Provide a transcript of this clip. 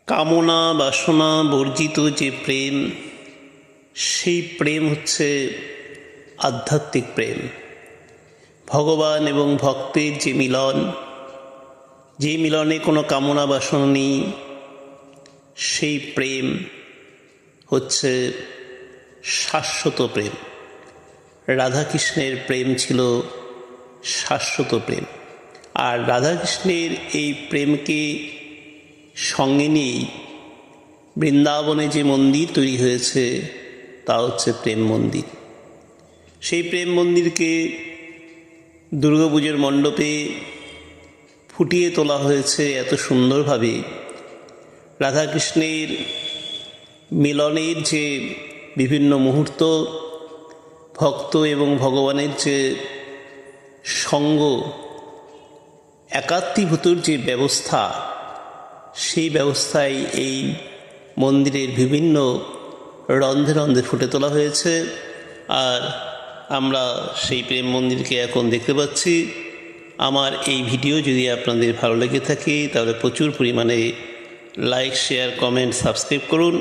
কামনা বাসনা বর্জিত যে প্রেম, সেই প্রেম হচ্ছে আধ্যাত্মিক প্রেম। ভগবান এবং ভক্তের যে মিলন, যে মিলনে কোনো কামনা বাসনা নেই, সেই প্রেম হচ্ছে শাশ্বত প্রেম। রাধাকৃষ্ণের প্রেম ছিল শাশ্বত প্রেম। আর রাধাকৃষ্ণের এই প্রেমকে সঙ্গে নিয়েই বৃন্দাবনে যে মন্দির তৈরি হয়েছে তা হচ্ছে প্রেম মন্দির। সেই প্রেম মন্দিরকে দুর্গাপুজোর মণ্ডপে ফুটিয়ে তোলা হয়েছে এত সুন্দরভাবে। রাধাকৃষ্ণের মিলনের যে বিভিন্ন মুহূর্ত, ভক্ত এবং ভগবানের যে সঙ্গ, একাত্মীভূতর যে ব্যবস্থা, সেই ব্যবস্থায় এই মন্দিরের বিভিন্ন রন্ধে রন্ধে ফুটে তোলা হয়েছে। আর আমরা সেই প্রেম মন্দিরকে এখন দেখতে পাচ্ছি। আমার এই ভিডিও যদি আপনাদের ভালো লেগে থাকে তাহলে প্রচুর পরিমাণে লাইক, শেয়ার, কমেন্ট, সাবস্ক্রাইব করুন।